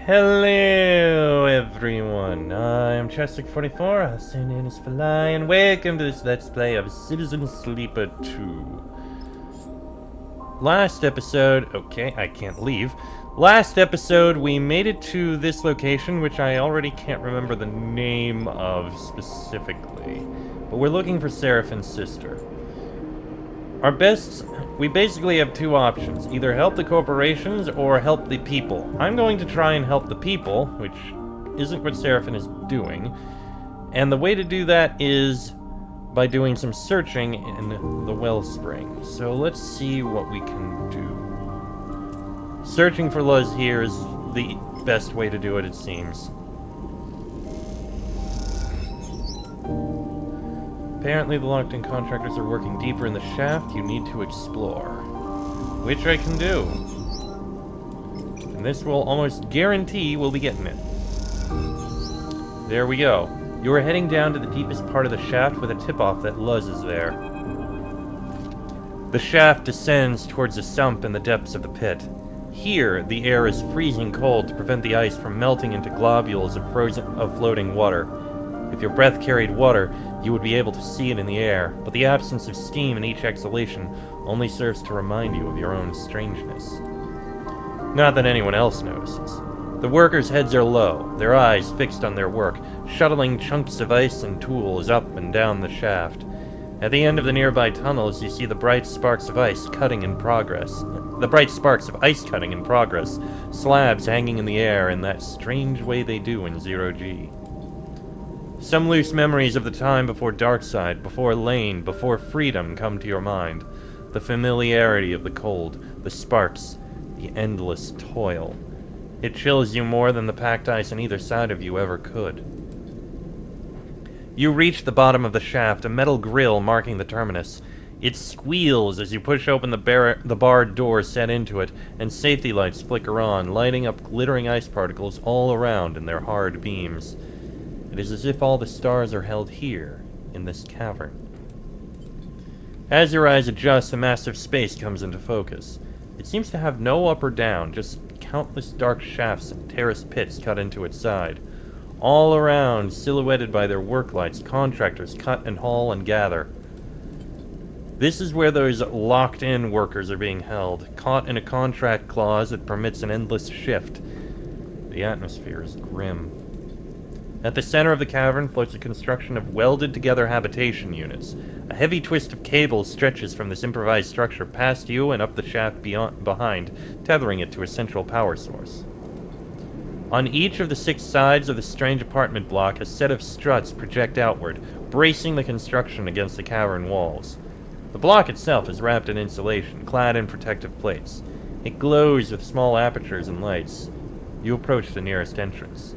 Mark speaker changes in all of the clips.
Speaker 1: Hello everyone, I'm Chestic44, also known as Fly, and welcome to this Let's Play of Citizen Sleeper 2. Last episode, okay, I can't leave. Last episode, we made it to this location, which I already can't remember the name of specifically. But we're looking for Seraphine's sister. We basically have two options. Either help the corporations or help the people. I'm going to try and help the people, which isn't what Seraphine is doing. And the way to do that is by doing some searching in the wellspring. So let's see what we can do. Searching for Luz here is the best way to do it, it seems. Apparently the locked-in contractors are working deeper in the shaft. You need to explore. Which I can do. And this will almost guarantee we'll be getting it. There we go. You are heading down to the deepest part of the shaft with a tip-off that Luz is there. The shaft descends towards a sump in the depths of the pit. Here, the air is freezing cold to prevent the ice from melting into globules of floating water. If your breath carried water, you would be able to see it in the air, but the absence of steam in each exhalation only serves to remind you of your own strangeness. Not that anyone else notices. The workers' heads are low, their eyes fixed on their work, shuttling chunks of ice and tools up and down the shaft. At the end of the nearby tunnels, you see the bright sparks of ice cutting in progress. Slabs hanging in the air in that strange way they do in Zero-G. Some loose memories of the time before Darkseid, before Lane, before freedom come to your mind. The familiarity of the cold, the sparks, the endless toil. It chills you more than the packed ice on either side of you ever could. You reach the bottom of the shaft, a metal grill marking the terminus. It squeals as you push open the barred door set into it, and safety lights flicker on, lighting up glittering ice particles all around in their hard beams. It is as if all the stars are held here, in this cavern. As your eyes adjust, a massive space comes into focus. It seems to have no up or down, just countless dark shafts and terraced pits cut into its side. All around, silhouetted by their work lights, contractors cut and haul and gather. This is where those locked-in workers are being held, caught in a contract clause that permits an endless shift. The atmosphere is grim. At the center of the cavern floats a construction of welded-together habitation units. A heavy twist of cables stretches from this improvised structure past you and up the shaft behind, tethering it to a central power source. On each of the 6 sides of the strange apartment block, a set of struts project outward, bracing the construction against the cavern walls. The block itself is wrapped in insulation, clad in protective plates. It glows with small apertures and lights. You approach the nearest entrance.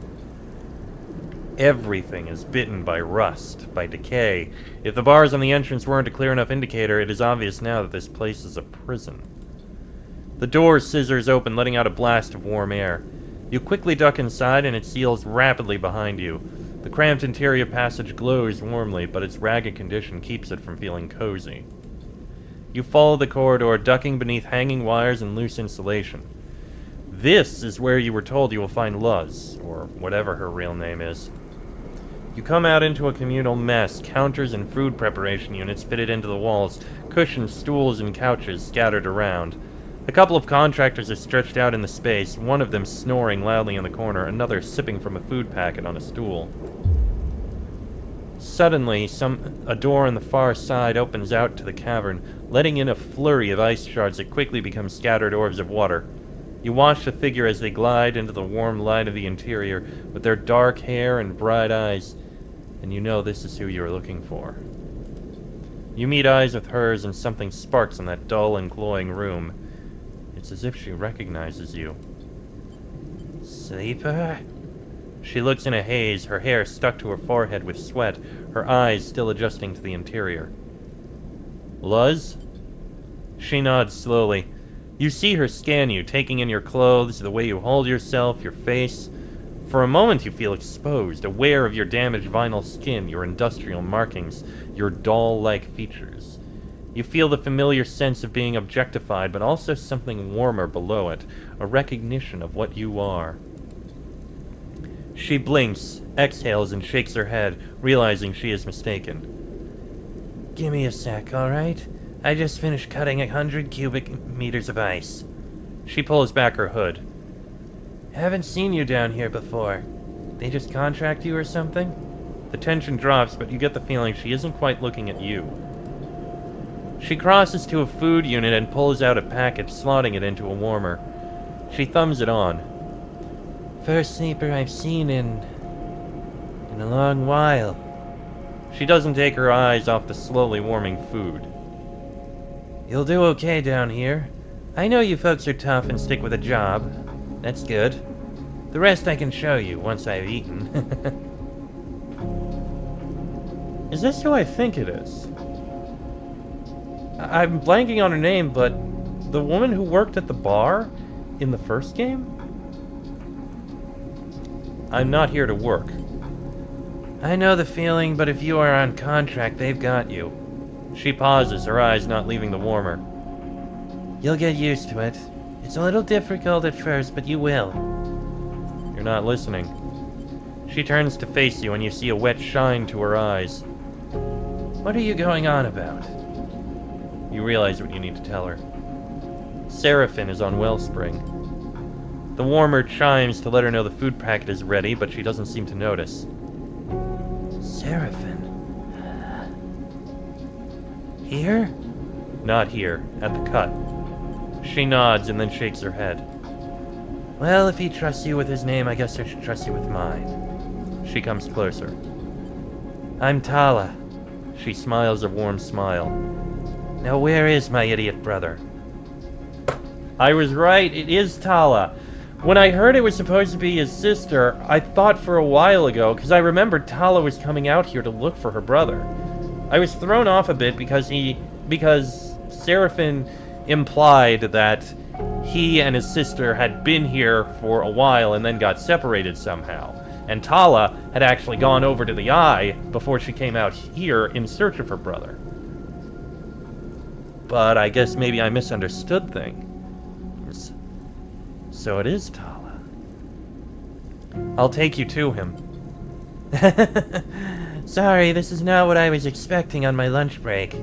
Speaker 1: Everything is bitten by rust, by decay. If the bars on the entrance weren't a clear enough indicator, it is obvious now that this place is a prison. The door scissors open, letting out a blast of warm air. You quickly duck inside, and it seals rapidly behind you. The cramped interior passage glows warmly, but its ragged condition keeps it from feeling cozy. You follow the corridor, ducking beneath hanging wires and loose insulation. This is where you were told you will find Luz, or whatever her real name is. You come out into a communal mess, counters and food preparation units fitted into the walls, cushions, stools, and couches scattered around. A couple of contractors are stretched out in the space, one of them snoring loudly in the corner, another sipping from a food packet on a stool. Suddenly, a door on the far side opens out to the cavern, letting in a flurry of ice shards that quickly become scattered orbs of water. You watch the figure as they glide into the warm light of the interior, with their dark hair and bright eyes, and you know this is who you are looking for. You meet eyes with hers, and something sparks in that dull and glowing room. It's as if she recognizes you. Sleeper? She looks in a haze, her hair stuck to her forehead with sweat, her eyes still adjusting to the interior. Luz? She nods slowly. You see her scan you, taking in your clothes, the way you hold yourself, your face. For a moment you feel exposed, aware of your damaged vinyl skin, your industrial markings, your doll-like features. You feel the familiar sense of being objectified, but also something warmer below it, a recognition of what you are. She blinks, exhales, and shakes her head, realizing she is mistaken.
Speaker 2: Give me a sec, alright? I just finished cutting 100 cubic meters of ice.
Speaker 1: She pulls back her hood.
Speaker 2: Haven't seen you down here before. They just contract you or something?
Speaker 1: The tension drops, but you get the feeling she isn't quite looking at you. She crosses to a food unit and pulls out a package, slotting it into a warmer. She thumbs it on.
Speaker 2: First sleeper I've seen in a long while.
Speaker 1: She doesn't take her eyes off the slowly warming food.
Speaker 2: You'll do okay down here. I know you folks are tough and stick with a job. That's good. The rest I can show you once I've eaten.
Speaker 1: Is this who I think it is? I'm blanking on her name, but the woman who worked at the bar in the first game? I'm not here to work.
Speaker 2: I know the feeling, but if you are on contract, they've got you.
Speaker 1: She pauses, her eyes not leaving the warmer.
Speaker 2: You'll get used to it. It's a little difficult at first, but you will.
Speaker 1: You're not listening. She turns to face you, and you see a wet shine to her eyes.
Speaker 2: What are you going on about?
Speaker 1: You realize what you need to tell her. Seraphin is on Wellspring. The warmer chimes to let her know the food packet is ready, but she doesn't seem to notice.
Speaker 2: Seraphin? Here?
Speaker 1: Not here, at the cut. She nods and then shakes her head.
Speaker 2: Well, if he trusts you with his name, I guess I should trust you with mine.
Speaker 1: She comes closer.
Speaker 2: I'm Tala.
Speaker 1: She smiles a warm smile.
Speaker 2: Now where is my idiot brother?
Speaker 1: I was right, it is Tala. When I heard it was supposed to be his sister, I thought for a while ago, because I remembered Tala was coming out here to look for her brother. I was thrown off a bit because Seraphin implied that he and his sister had been here for a while and then got separated somehow. And Tala had actually gone over to the Eye before she came out here in search of her brother. But I guess maybe I misunderstood things. So it is Tala. I'll take you to him.
Speaker 2: Sorry, this is not what I was expecting on my lunch break.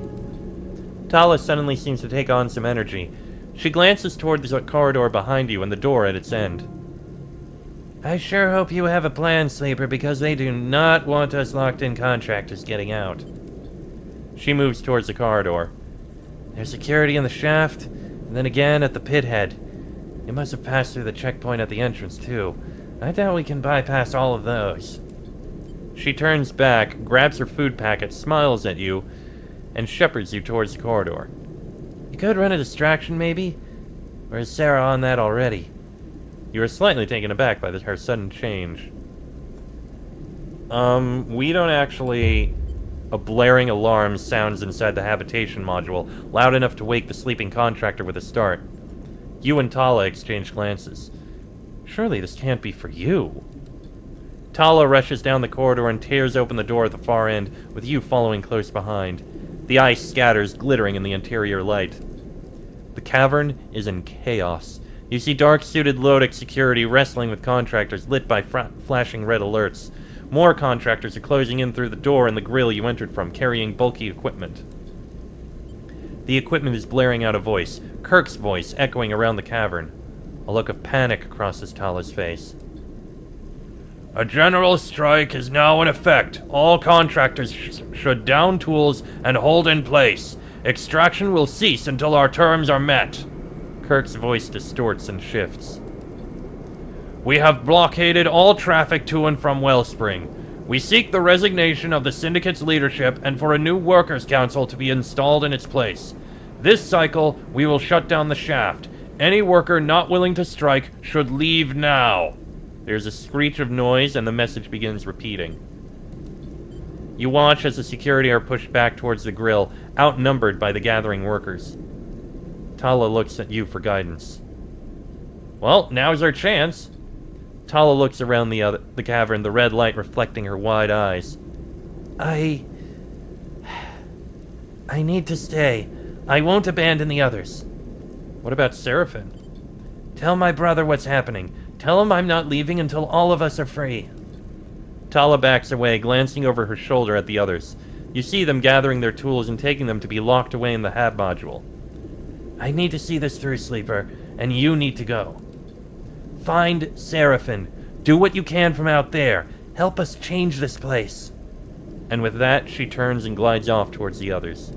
Speaker 1: Tala suddenly seems to take on some energy. She glances toward the corridor behind you and the door at its end.
Speaker 2: I sure hope you have a plan, Sleeper, because they do not want us locked-in contractors getting out.
Speaker 1: She moves towards the corridor.
Speaker 2: There's security in the shaft, and then again at the pit head. You must have passed through the checkpoint at the entrance, too. I doubt we can bypass all of those.
Speaker 1: She turns back, grabs her food packet, smiles at you, and shepherds you towards the corridor.
Speaker 2: You could run a distraction, maybe? Or is Sarah on that already?
Speaker 1: You are slightly taken aback by her sudden change. We don't actually... A blaring alarm sounds inside the habitation module, loud enough to wake the sleeping contractor with a start. You and Tala exchange glances. Surely this can't be for you. Tala rushes down the corridor and tears open the door at the far end, with you following close behind. The ice scatters, glittering in the interior light. The cavern is in chaos. You see dark-suited Lodic security wrestling with contractors lit by flashing red alerts. More contractors are closing in through the door and the grill you entered from, carrying bulky equipment. The equipment is blaring out a voice, Kirk's voice echoing around the cavern. A look of panic crosses Tala's face. A general strike is now in effect. All contractors should down tools and hold in place. Extraction will cease until our terms are met. Kirk's voice distorts and shifts. We have blockaded all traffic to and from Wellspring. We seek the resignation of the Syndicate's leadership and for a new Workers' Council to be installed in its place. This cycle, we will shut down the shaft. Any worker not willing to strike should leave now. There's a screech of noise and the message begins repeating. You watch as the security are pushed back towards the grill, outnumbered by the gathering workers. Tala looks at you for guidance. Well, now's our chance. Tala looks around the cavern, the red light reflecting her wide eyes.
Speaker 2: I need to stay. I won't abandon the others.
Speaker 1: What about Seraphin?
Speaker 2: Tell my brother what's happening. Tell him I'm not leaving until all of us are free.
Speaker 1: Tala backs away, glancing over her shoulder at the others. You see them gathering their tools and taking them to be locked away in the hab module.
Speaker 2: I need to see this through, Sleeper, and you need to go. Find Seraphim. Do what you can from out there. Help us change this place.
Speaker 1: And with that, she turns and glides off towards the others.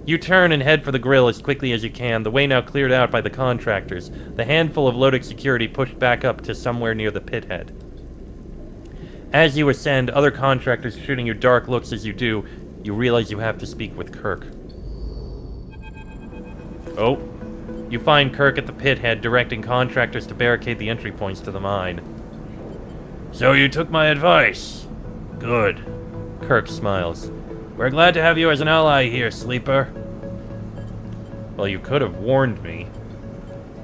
Speaker 1: You turn and head for the grill as quickly as you can, the way now cleared out by the contractors, the handful of loaded security pushed back up to somewhere near the pit head. As you ascend, other contractors shooting you dark looks as you do, you realize you have to speak with Kirk. Oh. You find Kirk at the pit head, directing contractors to barricade the entry points to the mine.
Speaker 2: So you took my advice. Good.
Speaker 1: Kirk smiles.
Speaker 2: We're glad to have you as an ally here, Sleeper.
Speaker 1: Well, you could have warned me.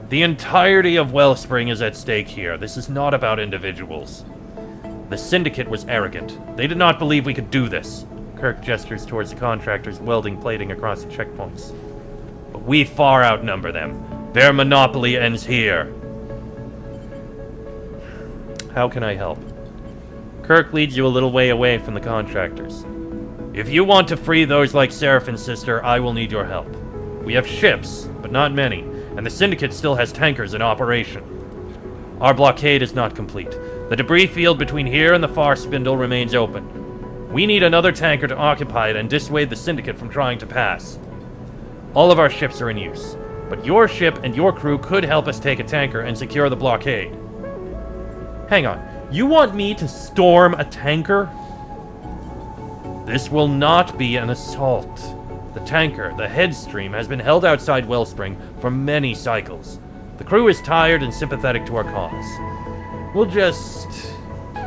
Speaker 2: The entirety of Wellspring is at stake here. This is not about individuals.
Speaker 1: The Syndicate was arrogant. They did not believe we could do this. Kirk gestures towards the contractors welding plating across the checkpoints.
Speaker 2: But we far outnumber them. Their monopoly ends here.
Speaker 1: How can I help? Kirk leads you a little way away from the contractors.
Speaker 2: If you want to free those like Seraphim's sister, I will need your help. We have ships, but not many, and the Syndicate still has tankers in operation. Our blockade is not complete. The debris field between here and the far spindle remains open. We need another tanker to occupy it and dissuade the Syndicate from trying to pass. All of our ships are in use, but your ship and your crew could help us take a tanker and secure the blockade.
Speaker 1: Hang on, you want me to storm a tanker?
Speaker 2: This will not be an assault. The tanker, the Headstream, has been held outside Wellspring for many cycles. The crew is tired and sympathetic to our cause. We'll just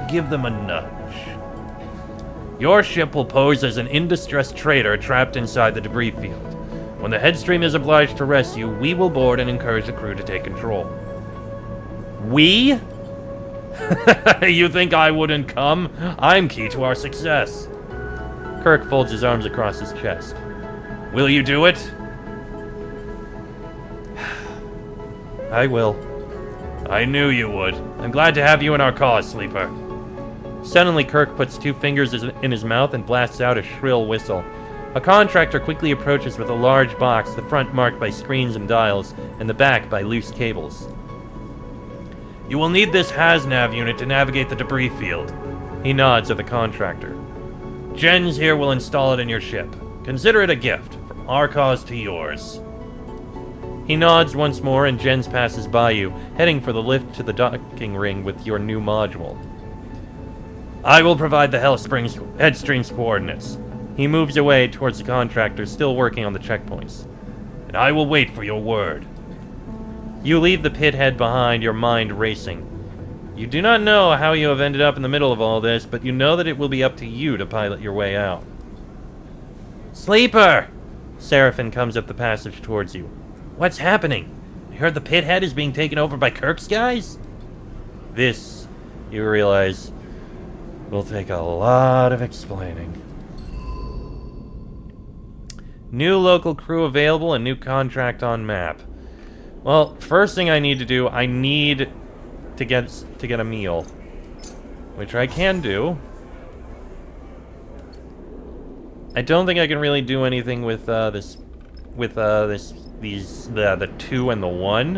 Speaker 2: give them a nudge. Your ship will pose as an in-distress trader trapped inside the debris field. When the Headstream is obliged to rescue, we will board and encourage the crew to take control.
Speaker 1: We?
Speaker 2: You think I wouldn't come? I'm key to our success.
Speaker 1: Kirk folds his arms across his chest.
Speaker 2: Will you do it?
Speaker 1: I will.
Speaker 2: I knew you would. I'm glad to have you in our cause, Sleeper.
Speaker 1: Suddenly, Kirk puts two fingers in his mouth and blasts out a shrill whistle. A contractor quickly approaches with a large box, the front marked by screens and dials, and the back by loose cables.
Speaker 2: You will need this HasNav unit to navigate the debris field.
Speaker 1: He nods at the contractor.
Speaker 2: Jens here will install it in your ship. Consider it a gift, from our cause to yours.
Speaker 1: He nods once more and Jens passes by you, heading for the lift to the docking ring with your new module.
Speaker 2: I will provide the Headstream's coordinates.
Speaker 1: He moves away towards the contractor still working on the checkpoints.
Speaker 2: And I will wait for your word.
Speaker 1: You leave the pit head behind, your mind racing. You do not know how you have ended up in the middle of all this, but you know that it will be up to you to pilot your way out.
Speaker 2: Sleeper!
Speaker 1: Seraphim comes up the passage towards you.
Speaker 2: What's happening? I heard the pit head is being taken over by Kirk's guys?
Speaker 1: This, you realize, will take a lot of explaining. New local crew available and new contract on map. Well, first thing I need to do, I need to get a meal, which I can do. I don't think I can really do anything with the 2 and the 1.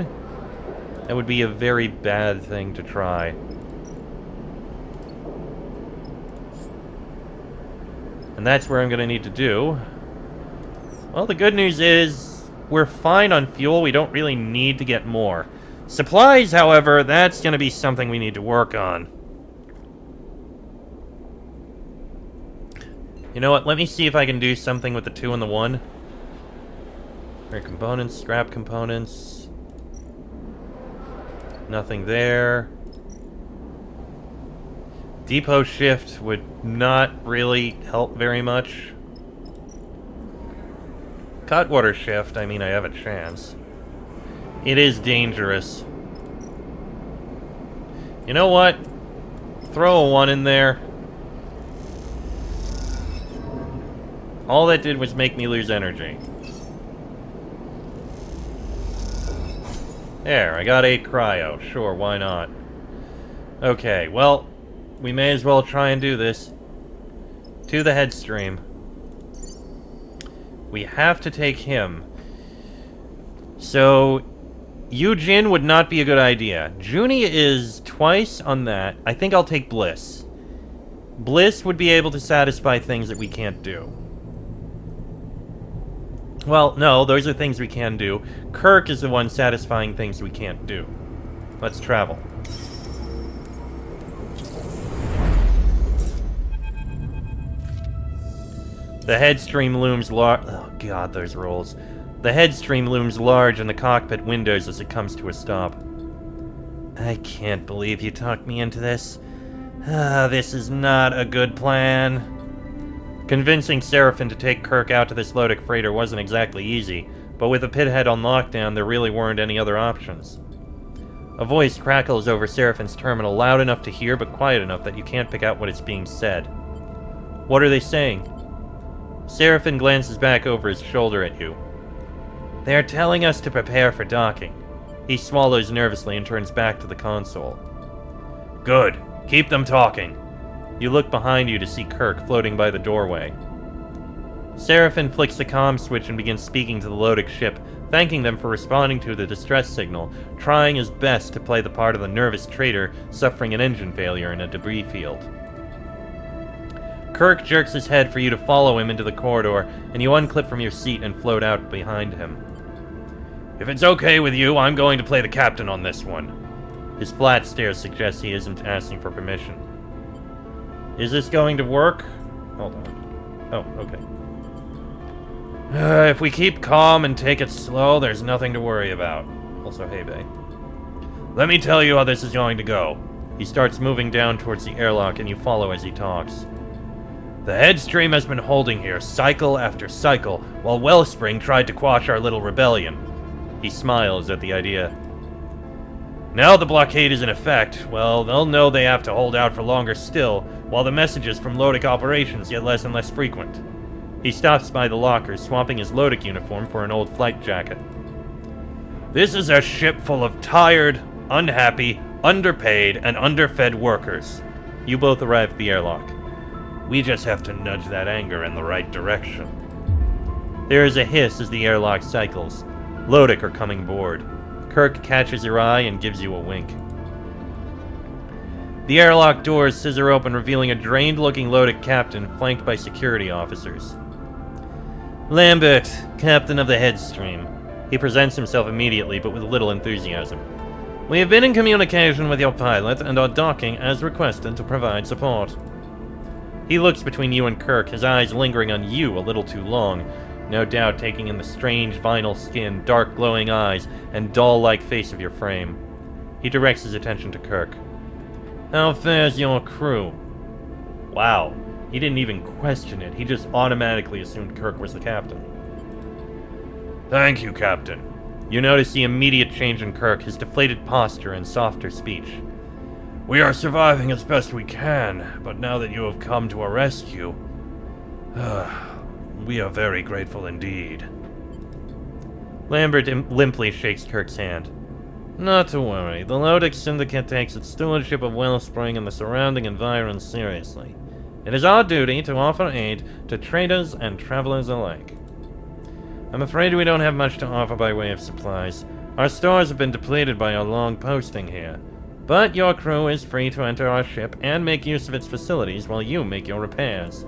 Speaker 1: That would be a very bad thing to try. And that's where I'm going to need to do. Well, the good news is we're fine on fuel. We don't really need to get more. Supplies, however, that's going to be something we need to work on. You know what? Let me see if I can do something with the 2 and the 1. Alright, components, scrap components. Nothing there. Depot shift would not really help very much. Cutwater shift, I mean, I have a chance. It is dangerous. You know what? Throw a 1 in there. All that did was make me lose energy. There, I got 8 cryo. Sure, why not? Okay, well, we may as well try and do this. To the headstream. We have to take him. So, Yujin would not be a good idea. Junie is twice on that. I think I'll take Bliss. Bliss would be able to satisfy things that we can't do. Well, no, those are things we can do. Kirk is the one satisfying things we can't do. Let's travel. The headstream looms large. Oh god, those rolls. The headstream looms large in the cockpit windows as it comes to a stop. I can't believe you talked me into this. This is not a good plan. Convincing Seraphin to take Kirk out to this Lodic freighter wasn't exactly easy, but with the pithead on lockdown, there really weren't any other options. A voice crackles over Seraphin's terminal, loud enough to hear, but quiet enough that you can't pick out what is being said. What are they saying? Seraphin glances back over his shoulder at you. They're telling us to prepare for docking. He swallows nervously and turns back to the console. Good. Keep them talking. You look behind you to see Kirk floating by the doorway. Seraphin flicks the comm switch and begins speaking to the Lodic ship, thanking them for responding to the distress signal, trying his best to play the part of the nervous trader suffering an engine failure in a debris field. Kirk jerks his head for you to follow him into the corridor, and you unclip from your seat and float out behind him. If it's okay with you, I'm going to play the captain on this one. His flat stare suggests he isn't asking for permission. Is this going to work? Hold on. Oh, okay. If we keep calm and take it slow, there's nothing to worry about. Also, hey, bae. Let me tell you how this is going to go. He starts moving down towards the airlock, and you follow as he talks. The headstream has been holding here cycle after cycle, while Wellspring tried to quash our little rebellion. He smiles at the idea. Now the blockade is in effect, well, they'll know they have to hold out for longer still, while the messages from Lodic operations get less and less frequent. He stops by the locker, swapping his Lodic uniform for an old flight jacket. This is a ship full of tired, unhappy, underpaid, and underfed workers. You both arrive at the airlock. We just have to nudge that anger in the right direction. There is a hiss as the airlock cycles. Lodic are coming aboard. Kirk catches your eye and gives you a wink. The airlock doors scissor open, revealing a drained-looking Lodic captain flanked by security officers. Lambert, captain of the Headstream. He presents himself immediately, but with little enthusiasm. We have been in communication with your pilot and are docking as requested to provide support. He looks between you and Kirk, his eyes lingering on you a little too long, no doubt taking in the strange vinyl skin, dark glowing eyes, and doll-like face of your frame. He directs his attention to Kirk. How fares your crew? Wow, he didn't even question it, he just automatically assumed Kirk was the captain. Thank you, Captain. You notice the immediate change in Kirk, his deflated posture and softer speech. We are surviving as best we can, but now that you have come to our rescue, we are very grateful indeed. Lambert limply shakes Kirk's hand. Not to worry, the Lodic Syndicate takes its stewardship of Wellspring and the surrounding environs seriously. It is our duty to offer aid to traders and travelers alike. I'm afraid we don't have much to offer by way of supplies. Our stores have been depleted by our long posting here. But your crew is free to enter our ship and make use of its facilities while you make your repairs.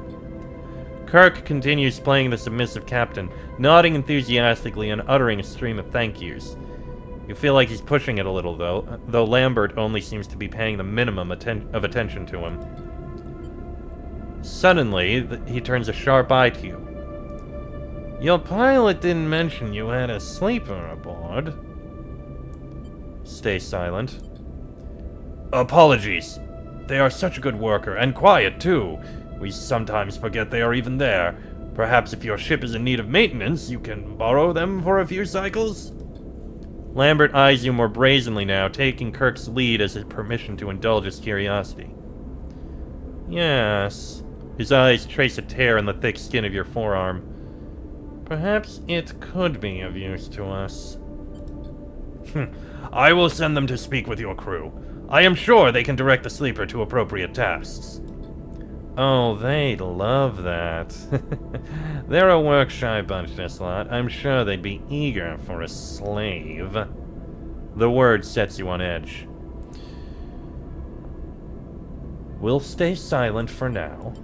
Speaker 1: Kirk continues playing the submissive captain, nodding enthusiastically and uttering a stream of thank yous. You feel like he's pushing it a little, though Lambert only seems to be paying the minimum of attention to him. Suddenly, he turns a sharp eye to you. Your pilot didn't mention you had a sleeper aboard. Stay silent. Apologies. They are such a good worker, and quiet, too. We sometimes forget they are even there. Perhaps if your ship is in need of maintenance, you can borrow them for a few cycles? Lambert eyes you more brazenly now, taking Kirk's lead as his permission to indulge his curiosity. Yes. His eyes trace a tear in the thick skin of your forearm. Perhaps it could be of use to us. I will send them to speak with your crew.
Speaker 2: I am sure they can direct the sleeper to appropriate tasks.
Speaker 1: Oh, they'd love that. They're a work-shy bunch, this lot. I'm sure they'd be eager for a slave. The word sets you on edge. We'll stay silent for now.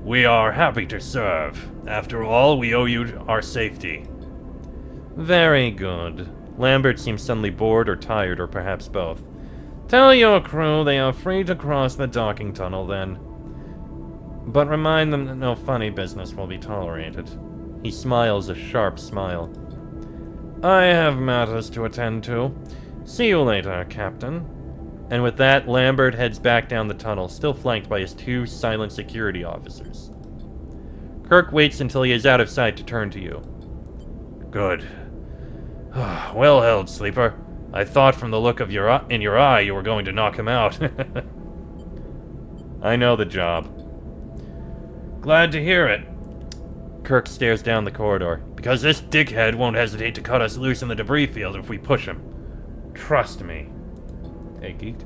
Speaker 2: We are happy to serve. After all, we owe you our safety.
Speaker 1: Very good. Lambert seems suddenly bored or tired, or perhaps both. Tell your crew they are free to cross the docking tunnel then. But remind them that no funny business will be tolerated. He smiles a sharp smile. I have matters to attend to. See you later, Captain. And with that, Lambert heads back down the tunnel, still flanked by his 2 silent security officers. Kirk waits until he is out of sight to turn to you.
Speaker 2: Good. Well held, Sleeper. I thought from the look of in your eye you were going to knock him out.
Speaker 1: I know the job.
Speaker 2: Glad to hear it.
Speaker 1: Kirk stares down the corridor.
Speaker 2: Because this dickhead won't hesitate to cut us loose in the debris field if we push him. Trust me.
Speaker 1: Hey, geek.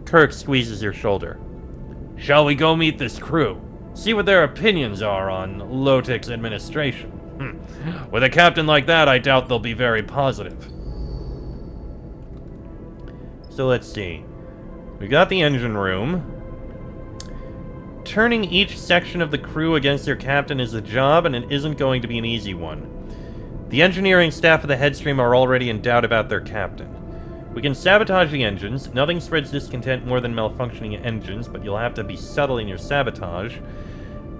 Speaker 1: Kirk squeezes your shoulder.
Speaker 2: Shall we go meet this crew? See what their opinions are on Lotik's administration. With a captain like that, I doubt they'll be very positive.
Speaker 1: So let's see. We got the engine room. Turning each section of the crew against their captain is a job, and it isn't going to be an easy one. The engineering staff of the Headstream are already in doubt about their captain. We can sabotage the engines. Nothing spreads discontent more than malfunctioning engines, but you'll have to be subtle in your sabotage.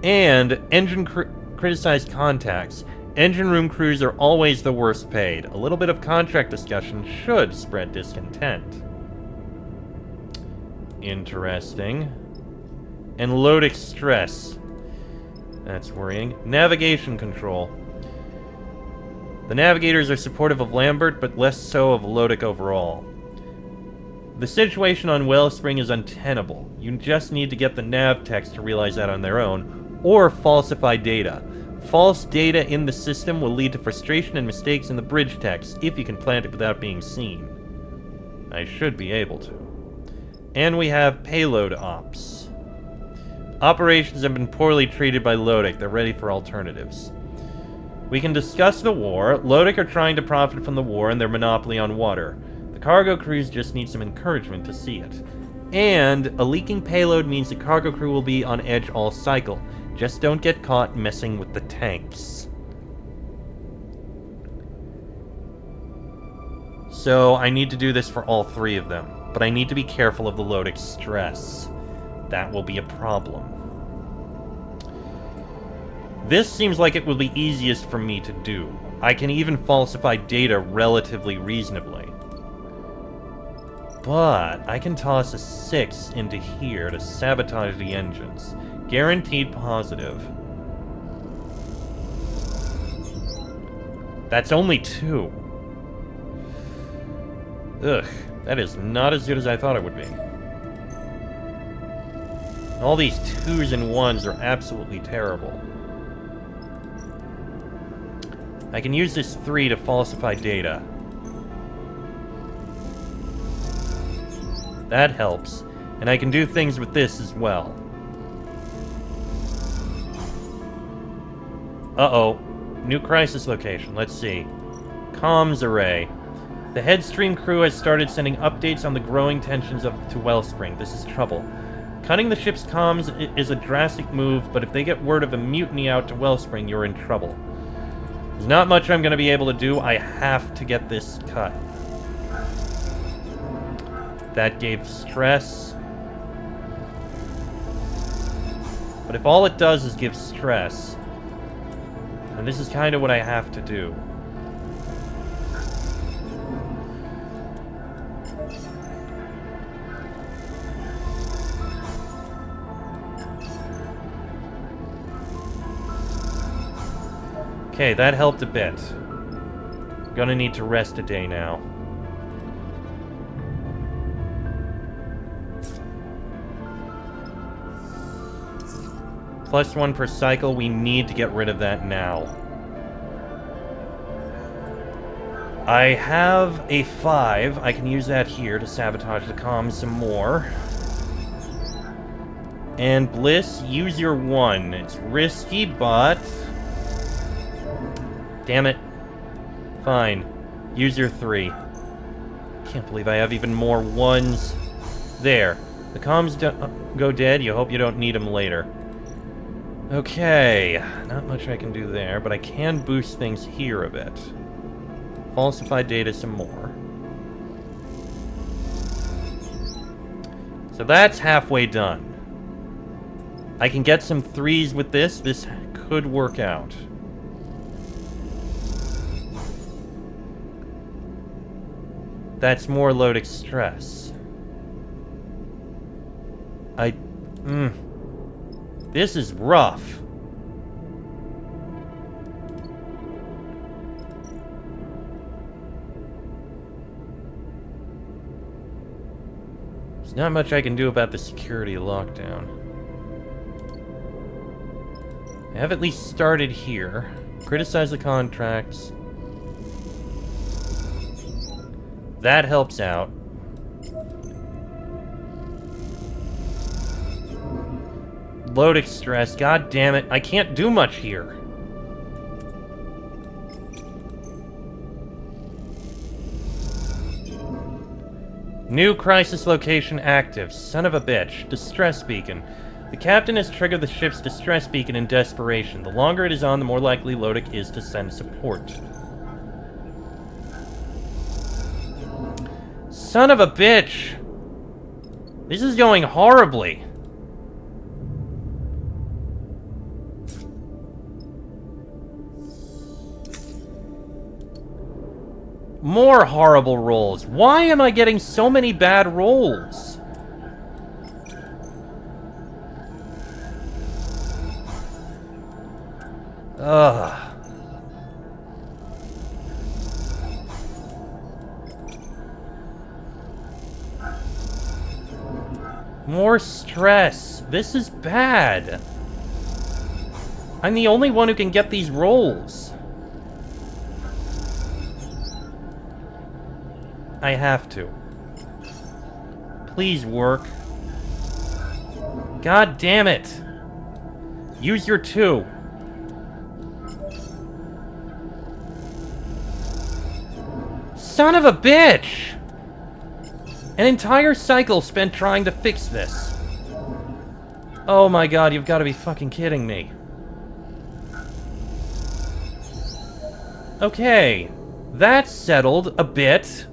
Speaker 1: And engine criticized contacts. Engine room crews are always the worst paid. A little bit of contract discussion should spread discontent. Interesting. And Lotic stress. That's worrying. Navigation control. The navigators are supportive of Lambert, but less so of Lotic overall. The situation on Wellspring is untenable. You just need to get the nav techs to realize that on their own, or falsify data. False data in the system will lead to frustration and mistakes in the bridge text, if you can plant it without being seen. I should be able to. And we have payload ops. Operations have been poorly treated by Lotic. They're ready for alternatives. We can discuss the war. Lotic are trying to profit from the war and their monopoly on water. The cargo crews just need some encouragement to see it. And a leaking payload means the cargo crew will be on edge all cycle. Just don't get caught messing with the tanks. So I need to do this for all 3 of them, but I need to be careful of the Lotic stress. That will be a problem. This seems like it will be easiest for me to do. I can even falsify data relatively reasonably. But I can toss a 6 into here to sabotage the engines. Guaranteed positive. That's only 2. Ugh, that is not as good as I thought it would be. All these 2s and 1s are absolutely terrible. I can use this 3 to falsify data. That helps. And I can do things with this as well. Uh-oh. New crisis location. Let's see. Comms array. The Headstream crew has started sending updates on the growing tensions to Wellspring. This is trouble. Cutting the ship's comms is a drastic move, but if they get word of a mutiny out to Wellspring, you're in trouble. There's not much I'm going to be able to do. I have to get this cut. That gave stress. But if all it does is give stress, and this is kind of what I have to do. Okay, that helped a bit. Gonna need to rest a day now. +1 per cycle, we need to get rid of that now. I have a 5. I can use that here to sabotage the comms some more. And Bliss, use your 1. It's risky, but... Damn it. Fine. Use your 3. Can't believe I have even more 1s. There. The comms go dead. You hope you don't need them later. Okay. Not much I can do there, but I can boost things here a bit. Falsify data some more. So that's halfway done. I can get some 3s with this. This could work out. That's more loadic stress. This is rough. There's not much I can do about the security lockdown. I have at least started here. Criticize the contracts. That helps out. Loadic stress. God damn it. I can't do much here. New crisis location active. Son of a bitch. Distress beacon. The captain has triggered the ship's distress beacon in desperation. The longer it is on, the more likely Lodic is to send support. Son of a bitch! This is going horribly. More horrible rolls. Why am I getting so many bad rolls? Ugh. More stress. This is bad. I'm the only one who can get these rolls. I have to. Please work. God damn it. Use your 2. Son of a bitch! An entire cycle spent trying to fix this. Oh my god, you've got to be fucking kidding me. Okay, that's settled a bit.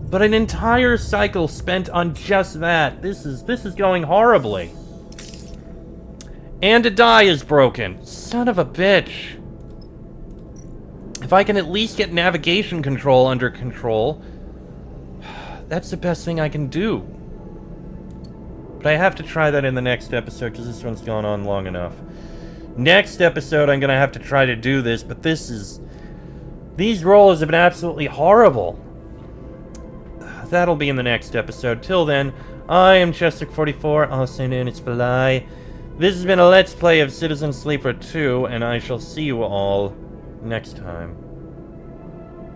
Speaker 1: But an entire cycle spent on just that. This is going horribly. And a die is broken. Son of a bitch. If I can at least get navigation control under control, that's the best thing I can do. But I have to try that in the next episode because this one's gone on long enough. Next episode, I'm going to have to try to do this, but these rolls have been absolutely horrible. That'll be in the next episode. Till then, I am Chester44, also known as Fly. This has been a Let's Play of Citizen Sleeper 2, and I shall see you all next time.